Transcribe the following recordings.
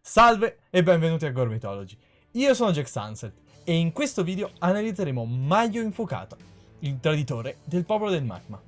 Salve e benvenuti a Gormitology. Io sono Jack Sunset e in questo video analizzeremo Maio Infuocato, il traditore del popolo del magma.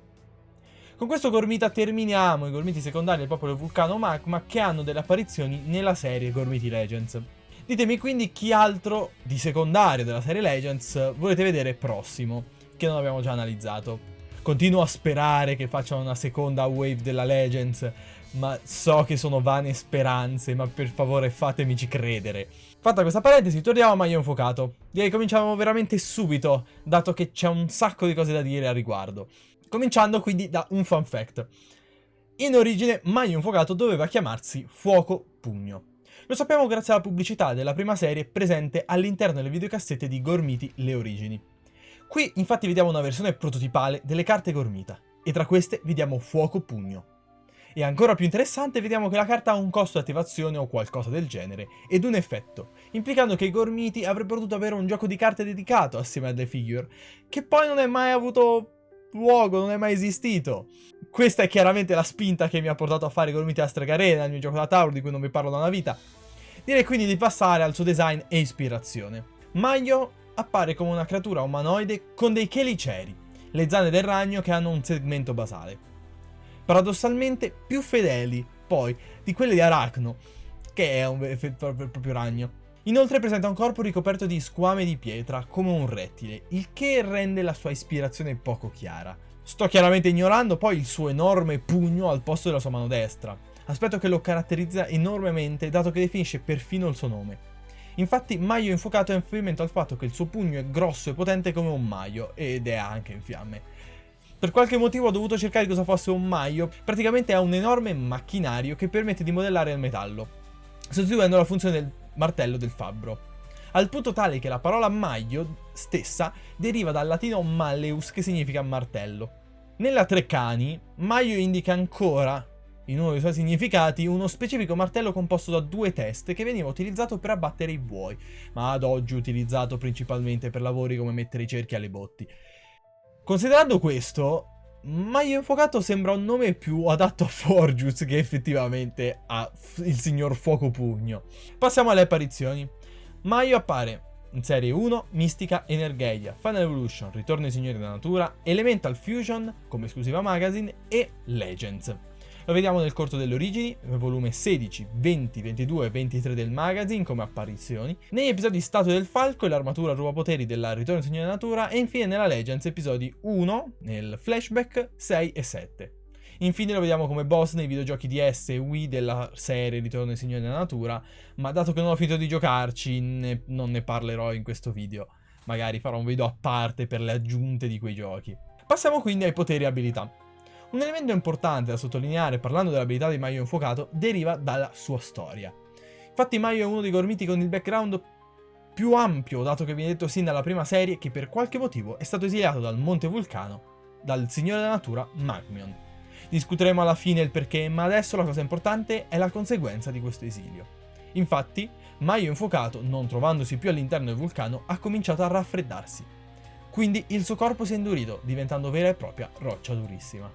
Con questo Gormita terminiamo i Gormiti secondari del popolo vulcano magma che hanno delle apparizioni nella serie Gormiti Legends. Ditemi quindi chi altro di secondario della serie Legends volete vedere prossimo, che non abbiamo già analizzato. Continuo a sperare che facciano una seconda wave della Legends, ma so che sono vane speranze, ma per favore fatemici credere. Fatta questa parentesi, torniamo a Maio Infuocato. Direi che cominciamo veramente subito, dato che c'è un sacco di cose da dire a riguardo. Cominciando quindi da un fun fact. In origine Maio Infuocato doveva chiamarsi Fuoco Pugno. Lo sappiamo grazie alla pubblicità della prima serie presente all'interno delle videocassette di Gormiti Le Origini. Qui infatti vediamo una versione prototipale delle carte Gormita, e tra queste vediamo Fuoco Pugno. E ancora più interessante, vediamo che la carta ha un costo di attivazione o qualcosa del genere, ed un effetto, implicando che i Gormiti avrebbero dovuto avere un gioco di carte dedicato assieme a The Figure, che poi non è mai avuto luogo, non è mai esistito. Questa è chiaramente la spinta che mi ha portato a fare Gormiti Astrega Arena, il mio gioco da tavolo di cui non vi parlo da una vita. Direi quindi di passare al suo design e ispirazione. Maio appare come una creatura umanoide con dei cheliceri, le zanne del ragno che hanno un segmento basale. Paradossalmente più fedeli, poi, di quelle di Arachno, che è un proprio ragno. Inoltre presenta un corpo ricoperto di squame di pietra, come un rettile, il che rende la sua ispirazione poco chiara. Sto chiaramente ignorando poi il suo enorme pugno al posto della sua mano destra, aspetto che lo caratterizza enormemente dato che definisce perfino il suo nome. Infatti Maio Infuocato è in riferimento al fatto che il suo pugno è grosso e potente come un maio, ed è anche in fiamme. Per qualche motivo ho dovuto cercare cosa fosse un maio, praticamente è un enorme macchinario che permette di modellare il metallo, sostituendo la funzione del martello del fabbro. Al punto tale che la parola maio stessa deriva dal latino malleus, che significa martello. Nella Treccani, maio indica ancora, in uno dei suoi significati, uno specifico martello composto da due teste che veniva utilizzato per abbattere i buoi, ma ad oggi utilizzato principalmente per lavori come mettere i cerchi alle botti. Considerando questo, Maio Infuocato sembra un nome più adatto a Forgius che effettivamente a il signor Fuoco Pugno. Passiamo alle apparizioni. Maio appare in serie 1, Mistica Energeia, Final Evolution, Ritorno ai Signori della Natura, Elemental Fusion come esclusiva magazine e Legends. Lo vediamo nel corso delle origini, volume 16, 20, 22 e 23 del magazine come apparizioni, negli episodi Statue del Falco e l'armatura rubapoteri della Ritorno ai Signori della Natura e infine nella Legends episodi 1, nel flashback 6 e 7. Infine lo vediamo come boss nei videogiochi DS e Wii della serie Ritorno ai Signori della Natura, ma dato che non ho finito di giocarci non ne parlerò in questo video, magari farò un video a parte per le aggiunte di quei giochi. Passiamo quindi ai poteri e abilità. Un elemento importante da sottolineare parlando dell'abilità di Maio Infuocato deriva dalla sua storia. Infatti Maio è uno dei Gormiti con il background più ampio, dato che viene detto sin dalla prima serie che per qualche motivo è stato esiliato dal Monte Vulcano, dal Signore della Natura Magmion. Discuteremo alla fine il perché, ma adesso la cosa importante è la conseguenza di questo esilio. Infatti, Maio Infuocato, non trovandosi più all'interno del vulcano, ha cominciato a raffreddarsi. Quindi il suo corpo si è indurito, diventando vera e propria roccia durissima.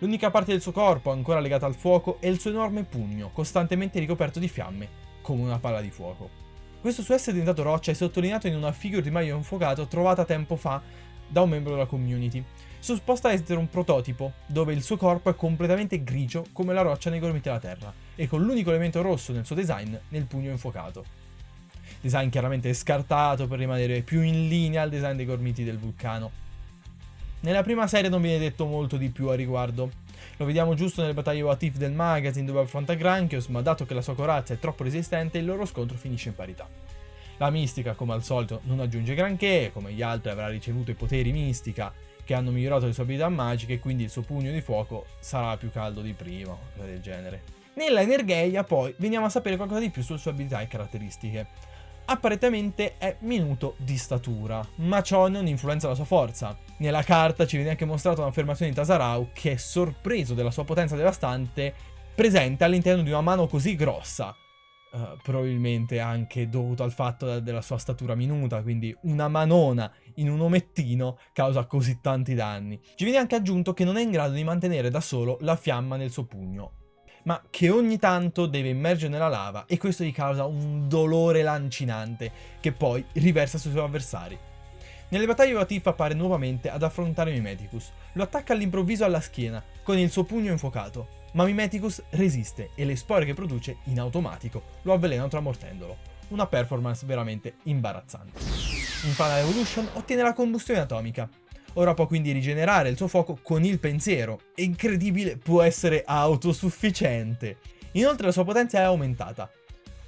L'unica parte del suo corpo ancora legata al fuoco è il suo enorme pugno, costantemente ricoperto di fiamme, come una palla di fuoco. Questo suo essere diventato roccia è sottolineato in una figure di Maio Infuocato trovata tempo fa da un membro della community, supposta essere un prototipo, dove il suo corpo è completamente grigio come la roccia nei Gormiti della Terra, e con l'unico elemento rosso nel suo design nel pugno infuocato. Design chiaramente scartato per rimanere più in linea al design dei Gormiti del vulcano. Nella prima serie non viene detto molto di più a riguardo. Lo vediamo giusto nelle battaglie What If del magazine dove affronta Granchios, ma dato che la sua corazza è troppo resistente, il loro scontro finisce in parità. La Mistica, come al solito, non aggiunge granché, come gli altri avrà ricevuto i poteri Mistica che hanno migliorato le sue abilità magiche e quindi il suo pugno di fuoco sarà più caldo di prima, o cosa del genere. Nella Energeia poi veniamo a sapere qualcosa di più sulle sue abilità e caratteristiche. Apparentemente è minuto di statura, ma ciò non influenza la sua forza. Nella carta ci viene anche mostrata un'affermazione di Tasarau che è sorpreso della sua potenza devastante presente all'interno di una mano così grossa. Probabilmente anche dovuto al fatto della sua statura minuta, quindi una manona in un omettino causa così tanti danni. Ci viene anche aggiunto che non è in grado di mantenere da solo la fiamma nel suo pugno. ma che ogni tanto deve immergere nella lava e questo gli causa un dolore lancinante che poi riversa sui suoi avversari. Nelle battaglie What If appare nuovamente ad affrontare Mimeticus, lo attacca all'improvviso alla schiena con il suo pugno infuocato, ma Mimeticus resiste e le spore che produce in automatico lo avvelenano tramortendolo, una performance veramente imbarazzante. In Final Evolution ottiene la combustione atomica, ora può quindi rigenerare il suo fuoco con il pensiero, è incredibile, può essere autosufficiente. Inoltre la sua potenza è aumentata,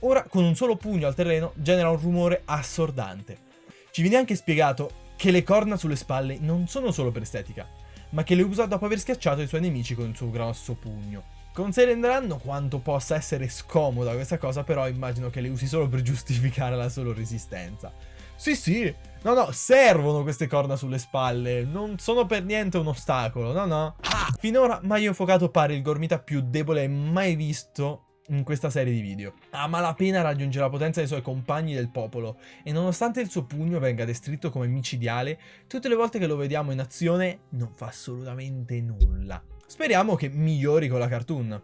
ora con un solo pugno al terreno genera un rumore assordante. Ci viene anche spiegato che le corna sulle spalle non sono solo per estetica, ma che le usa dopo aver schiacciato i suoi nemici con il suo grosso pugno. Considereranno quanto possa essere scomoda questa cosa, però immagino che le usi solo per giustificare la sua resistenza. Sì, no, servono queste corna sulle spalle, non sono per niente un ostacolo, no. Finora Maio Infuocato pare il Gormita più debole mai visto in questa serie di video. A malapena raggiunge la potenza dei suoi compagni del popolo e nonostante il suo pugno venga descritto come micidiale, tutte le volte che lo vediamo in azione non fa assolutamente nulla. Speriamo che migliori con la cartoon.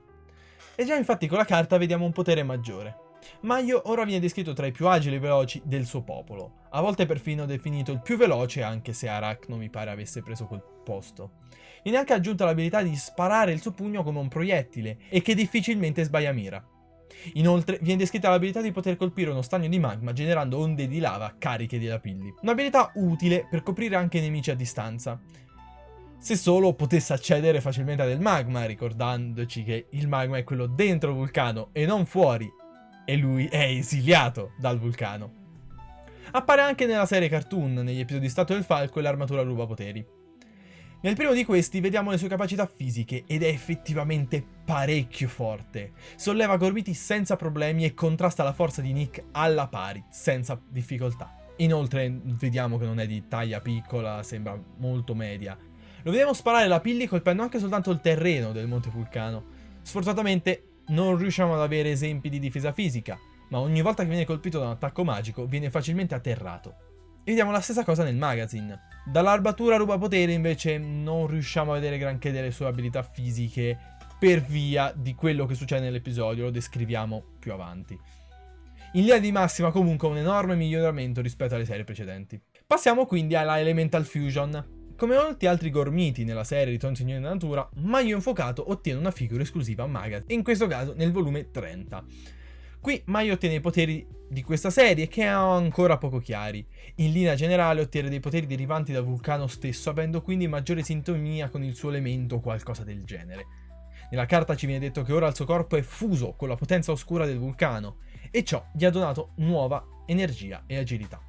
E già infatti con la carta vediamo un potere maggiore. Maio ora viene descritto tra i più agili e veloci del suo popolo, a volte perfino definito il più veloce, anche se Arachno mi pare avesse preso quel posto. Viene anche aggiunta l'abilità di sparare il suo pugno come un proiettile e che difficilmente sbaglia mira. Inoltre viene descritta l'abilità di poter colpire uno stagno di magma generando onde di lava cariche di lapilli. Un'abilità utile per coprire anche i nemici a distanza, se solo potesse accedere facilmente a del magma, ricordandoci che il magma è quello dentro il vulcano e non fuori, e lui è esiliato dal vulcano. Appare anche nella serie cartoon, negli episodi Stato del Falco e l'armatura rubapoteri. Nel primo di questi vediamo le sue capacità fisiche ed è effettivamente parecchio forte. Solleva Gormiti senza problemi e contrasta la forza di Nick alla pari, senza difficoltà. Inoltre vediamo che non è di taglia piccola, sembra molto media. Lo vediamo sparare lapilli colpendo anche soltanto il terreno del Monte Vulcano. Sfortunatamente non riusciamo ad avere esempi di difesa fisica, ma ogni volta che viene colpito da un attacco magico viene facilmente atterrato. E vediamo la stessa cosa nel magazine. Dall'armatura rubapotere invece non riusciamo a vedere granché delle sue abilità fisiche per via di quello che succede nell'episodio, lo descriviamo più avanti. In linea di massima comunque un enorme miglioramento rispetto alle serie precedenti. Passiamo quindi alla Elemental Fusion. Come molti altri Gormiti nella serie Ritorno Signore della Natura, Maio Infuocato ottiene una figura esclusiva magazine, in questo caso nel volume 30. Qui Maio ottiene i poteri di questa serie che ho ancora poco chiari. In linea generale ottiene dei poteri derivanti dal vulcano stesso, avendo quindi maggiore sintonia con il suo elemento o qualcosa del genere. Nella carta ci viene detto che ora il suo corpo è fuso con la potenza oscura del vulcano e ciò gli ha donato nuova energia e agilità.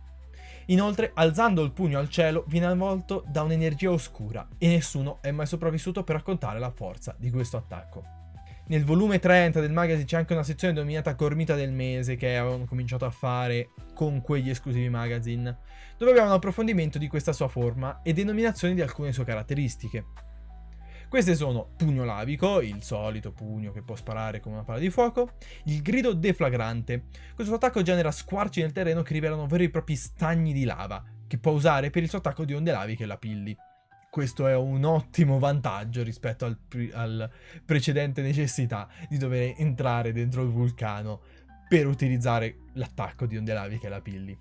Inoltre, alzando il pugno al cielo, viene avvolto da un'energia oscura e nessuno è mai sopravvissuto per raccontare la forza di questo attacco. Nel volume 30 del magazine c'è anche una sezione denominata Gormita del Mese che avevano cominciato a fare con quegli esclusivi magazine, dove abbiamo un approfondimento di questa sua forma e denominazioni di alcune sue caratteristiche. Queste sono Pugno Lavico, il solito pugno che può sparare come una palla di fuoco, il Grido Deflagrante. Questo attacco genera squarci nel terreno che rivelano veri e propri stagni di lava, che può usare per il suo attacco di onde laviche e lapilli. Questo è un ottimo vantaggio rispetto al precedente necessità di dover entrare dentro il vulcano per utilizzare l'attacco di onde laviche e lapilli.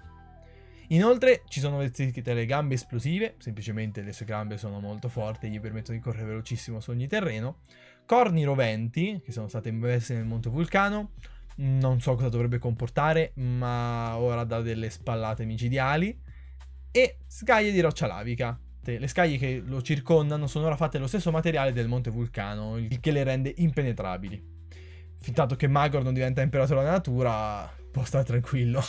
Inoltre ci sono descritte le gambe esplosive, semplicemente le sue gambe sono molto forti e gli permettono di correre velocissimo su ogni terreno, corni roventi, che sono state immerse nel Monte Vulcano, non so cosa dovrebbe comportare, ma ora dà delle spallate micidiali, e scaglie di roccia lavica. Le scaglie che lo circondano sono ora fatte dello stesso materiale del Monte Vulcano, il che le rende impenetrabili. Fintanto che Magor non diventa imperatore della natura, può stare tranquillo.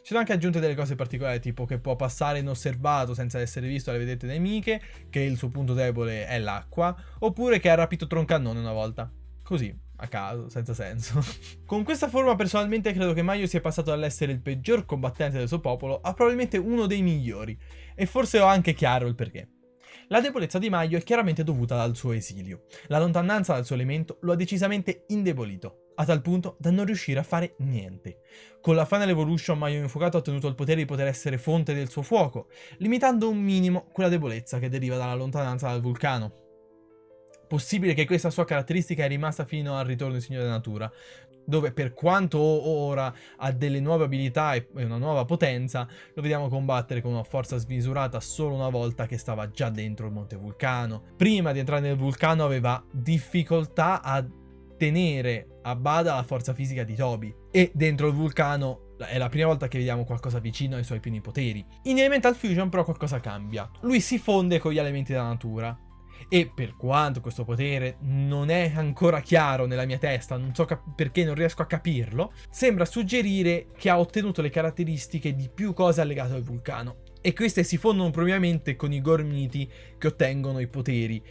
Ci sono anche aggiunte delle cose particolari, tipo che può passare inosservato senza essere visto dalle vedette nemiche, che il suo punto debole è l'acqua, oppure che ha rapito Troncannone una volta. Così, a caso, senza senso. Con questa forma personalmente credo che Maio sia passato dall'essere il peggior combattente del suo popolo a probabilmente uno dei migliori, e forse ho anche chiaro il perché. La debolezza di Maio è chiaramente dovuta al suo esilio. La lontananza dal suo elemento lo ha decisamente indebolito, a tal punto da non riuscire a fare niente. Con la Final Evolution Maio Infuocato ha ottenuto il potere di poter essere fonte del suo fuoco, limitando un minimo quella debolezza che deriva dalla lontananza dal vulcano. Possibile che questa sua caratteristica è rimasta fino al ritorno del Signore della Natura, dove per quanto ora ha delle nuove abilità e una nuova potenza, lo vediamo combattere con una forza smisurata solo una volta che stava già dentro il Monte Vulcano. Prima di entrare nel vulcano aveva difficoltà a tenere a bada la forza fisica di Toby, e dentro il vulcano è la prima volta che vediamo qualcosa vicino ai suoi pieni poteri. In Elemental Fusion però qualcosa cambia. Lui si fonde con gli elementi della natura. E per quanto questo potere non è ancora chiaro nella mia testa, non so perché non riesco a capirlo, sembra suggerire che ha ottenuto le caratteristiche di più cose allegate al vulcano. E queste si fondono propriamente con i gormiti che ottengono i poteri,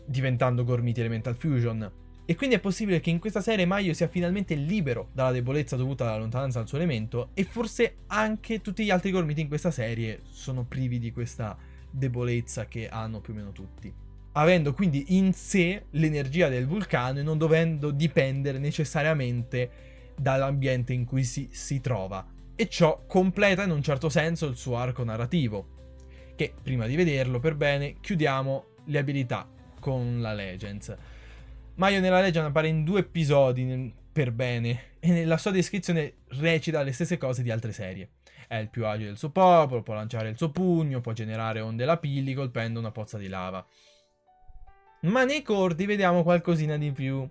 diventando gormiti Elemental Fusion. E quindi è possibile che in questa serie Maio sia finalmente libero dalla debolezza dovuta alla lontananza dal suo elemento, e forse anche tutti gli altri gormiti in questa serie sono privi di questa debolezza che hanno più o meno tutti, avendo quindi in sé l'energia del vulcano e non dovendo dipendere necessariamente dall'ambiente in cui si trova. E ciò completa in un certo senso il suo arco narrativo, che prima di vederlo per bene chiudiamo le abilità con la Legends. Maio nella Legend appare in 2 episodi per bene, e nella sua descrizione recita le stesse cose di altre serie. È il più agile del suo popolo, può lanciare il suo pugno, può generare onde lapilli colpendo una pozza di lava. Ma nei corti vediamo qualcosina di più.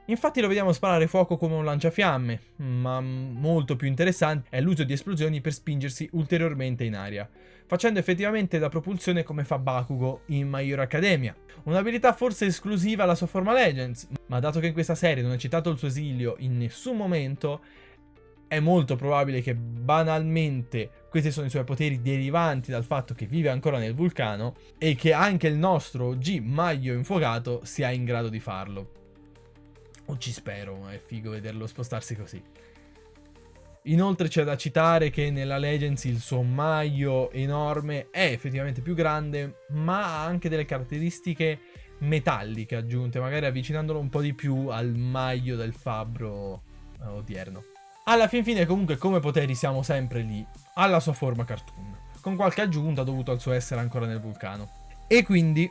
Infatti lo vediamo sparare fuoco come un lanciafiamme, ma molto più interessante è l'uso di esplosioni per spingersi ulteriormente in aria, facendo effettivamente da propulsione come fa Bakugo in My Hero Academia. Un'abilità forse esclusiva alla sua forma Legends, ma dato che in questa serie non è citato il suo esilio in nessun momento, è molto probabile che banalmente questi sono i suoi poteri derivanti dal fatto che vive ancora nel vulcano, e che anche il nostro OG Maio infuocato sia in grado di farlo. O ci spero, è figo vederlo spostarsi così. Inoltre c'è da citare che nella Legends il suo Maio enorme è effettivamente più grande, ma ha anche delle caratteristiche metalliche aggiunte, magari avvicinandolo un po' di più al Maio del fabbro odierno. Alla fin fine comunque come poteri siamo sempre lì, alla sua forma cartoon, con qualche aggiunta dovuto al suo essere ancora nel vulcano. E quindi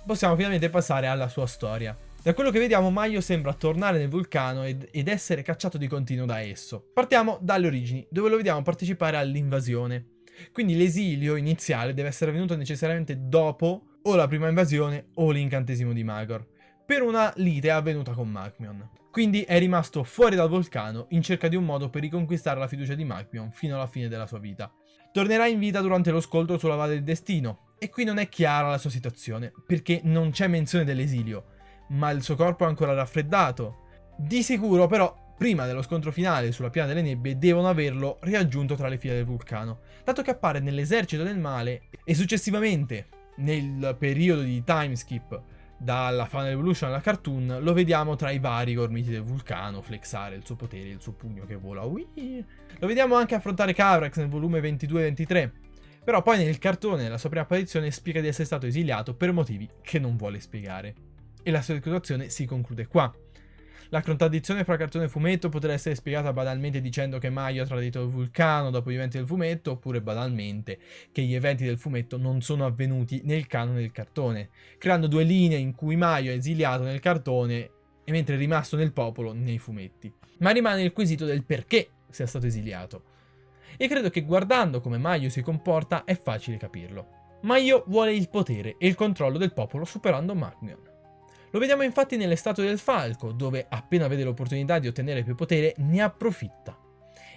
possiamo finalmente passare alla sua storia. Da quello che vediamo Maio sembra tornare nel vulcano ed essere cacciato di continuo da esso. Partiamo dalle origini, dove lo vediamo partecipare all'invasione. Quindi l'esilio iniziale deve essere avvenuto necessariamente dopo o la prima invasione o l'incantesimo di Magor, per una lite avvenuta con Macmion. Quindi è rimasto fuori dal vulcano in cerca di un modo per riconquistare la fiducia di Macmion fino alla fine della sua vita. Tornerà in vita durante lo scontro sulla Valle del Destino, e qui non è chiara la sua situazione, perché non c'è menzione dell'esilio, ma il suo corpo è ancora raffreddato. Di sicuro però, prima dello scontro finale sulla Piana delle Nebbie, devono averlo riaggiunto tra le file del vulcano, dato che appare nell'esercito del male e successivamente, nel periodo di timeskip, dalla Final Evolution alla cartoon, lo vediamo tra i vari gormiti del vulcano flexare il suo potere, il suo pugno che vola. Uii. Lo vediamo anche affrontare Cabrax nel volume 22-23, però poi nel cartone, nella sua prima apparizione, spiega di essere stato esiliato per motivi che non vuole spiegare. E la sua situazione si conclude qua. La contraddizione fra cartone e fumetto potrebbe essere spiegata banalmente dicendo che Maio ha tradito il vulcano dopo gli eventi del fumetto, oppure banalmente che gli eventi del fumetto non sono avvenuti nel canone del cartone, creando 2 linee in cui Maio è esiliato nel cartone e mentre è rimasto nel popolo nei fumetti. Ma rimane il quesito del perché sia stato esiliato. E credo che guardando come Maio si comporta è facile capirlo. Maio vuole il potere e il controllo del popolo superando Macmion. Lo vediamo infatti nelle statue del falco, dove appena vede l'opportunità di ottenere più potere ne approfitta.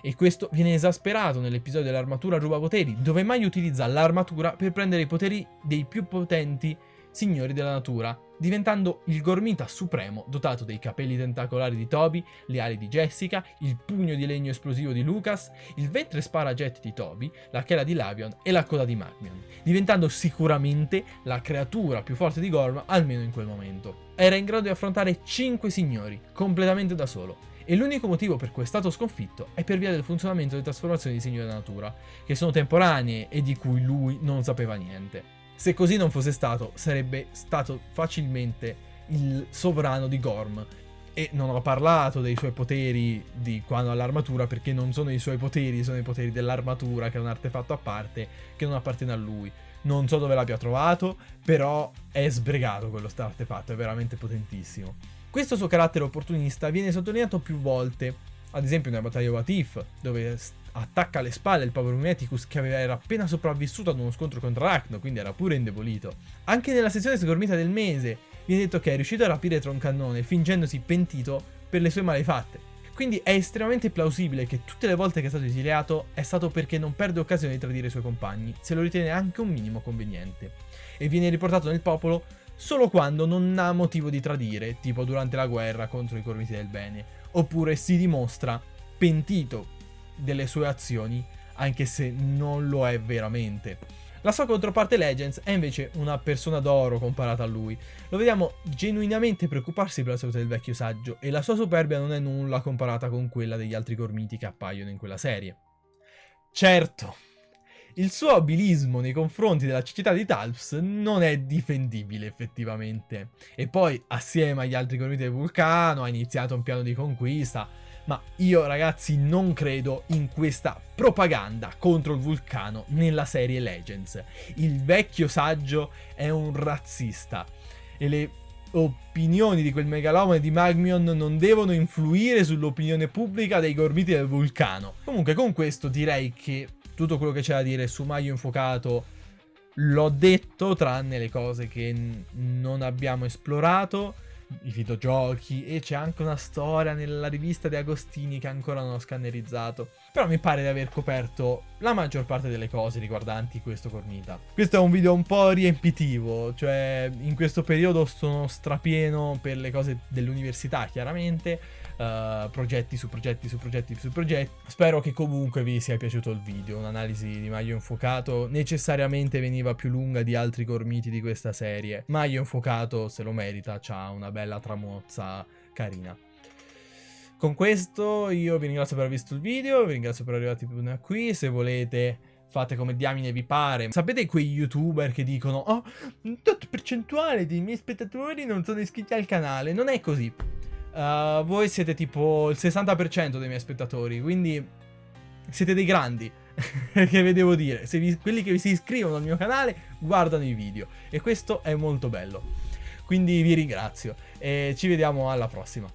E questo viene esasperato nell'episodio dell'armatura rubapoteri, dove Maio utilizza l'armatura per prendere i poteri dei più potenti signori della natura, diventando il Gormita supremo dotato dei capelli tentacolari di Toby, le ali di Jessica, il pugno di legno esplosivo di Lucas, il ventre sparajet di Toby, la chela di Lavion e la coda di Macmion, diventando sicuramente la creatura più forte di Gorm, almeno in quel momento. Era in grado di affrontare 5 signori, completamente da solo, e l'unico motivo per cui è stato sconfitto è per via del funzionamento delle trasformazioni di signori della natura, che sono temporanee e di cui lui non sapeva niente. Se così non fosse stato, sarebbe stato facilmente il sovrano di Gorm, E non ho parlato dei suoi poteri di quando ha l'armatura, perché non sono i suoi poteri, sono i poteri dell'armatura, che è un artefatto a parte, che non appartiene a lui. Non so dove l'abbia trovato, però è sbregato quello artefatto, è veramente potentissimo. Questo suo carattere opportunista viene sottolineato più volte, ad esempio nella battaglia What If, dove attacca alle spalle il povero Meticus che era appena sopravvissuto ad uno scontro contro Arachno, quindi era pure indebolito. Anche nella sezione sgormita del mese viene detto che è riuscito a rapire Troncannone fingendosi pentito per le sue malefatte. Quindi è estremamente plausibile che tutte le volte che è stato esiliato è stato perché non perde occasione di tradire i suoi compagni, se lo ritiene anche un minimo conveniente. E viene riportato nel popolo solo quando non ha motivo di tradire, tipo durante la guerra contro i Corviti del Bene, oppure si dimostra pentito delle sue azioni, anche se non lo è veramente. La sua controparte Legends è invece una persona d'oro comparata a lui. Lo vediamo genuinamente preoccuparsi per la salute del vecchio saggio e la sua superbia non è nulla comparata con quella degli altri gormiti che appaiono in quella serie. Certo, il suo abilismo nei confronti della cecità di Talps non è difendibile effettivamente. E poi, assieme agli altri gormiti del vulcano, ha iniziato un piano di conquista. Ma io ragazzi non credo in questa propaganda contro il vulcano nella serie Legends. Il vecchio saggio è un razzista e le opinioni di quel megalomane di Magmion non devono influire sull'opinione pubblica dei gormiti del vulcano. Comunque con questo direi che tutto quello che c'è da dire su Maio Infuocato l'ho detto, tranne le cose che non abbiamo esplorato, i videogiochi, e c'è anche una storia nella rivista di Agostini che ancora non ho scannerizzato. Però mi pare di aver coperto la maggior parte delle cose riguardanti questo Cornita. Questo è un video un po' riempitivo, cioè in questo periodo sono strapieno per le cose dell'università chiaramente, progetti su progetti su progetti su progetti. Spero che comunque vi sia piaciuto il video. Un'analisi di Maio Infuocato necessariamente veniva più lunga di altri gormiti di questa serie. Maio Infuocato se lo merita, c'ha una bella tramozza carina. Con questo io vi ringrazio per aver visto il video, vi ringrazio per arrivare fino a qui. Se volete fate come diamine vi pare. Sapete quei youtuber che dicono "Oh, un tot percentuale dei miei spettatori non sono iscritti al canale"? Non è così. Voi siete tipo il 60% dei miei spettatori, quindi siete dei grandi. Che vi devo dire? Quelli che si iscrivono al mio canale guardano i video e questo è molto bello. Quindi vi ringrazio e ci vediamo alla prossima.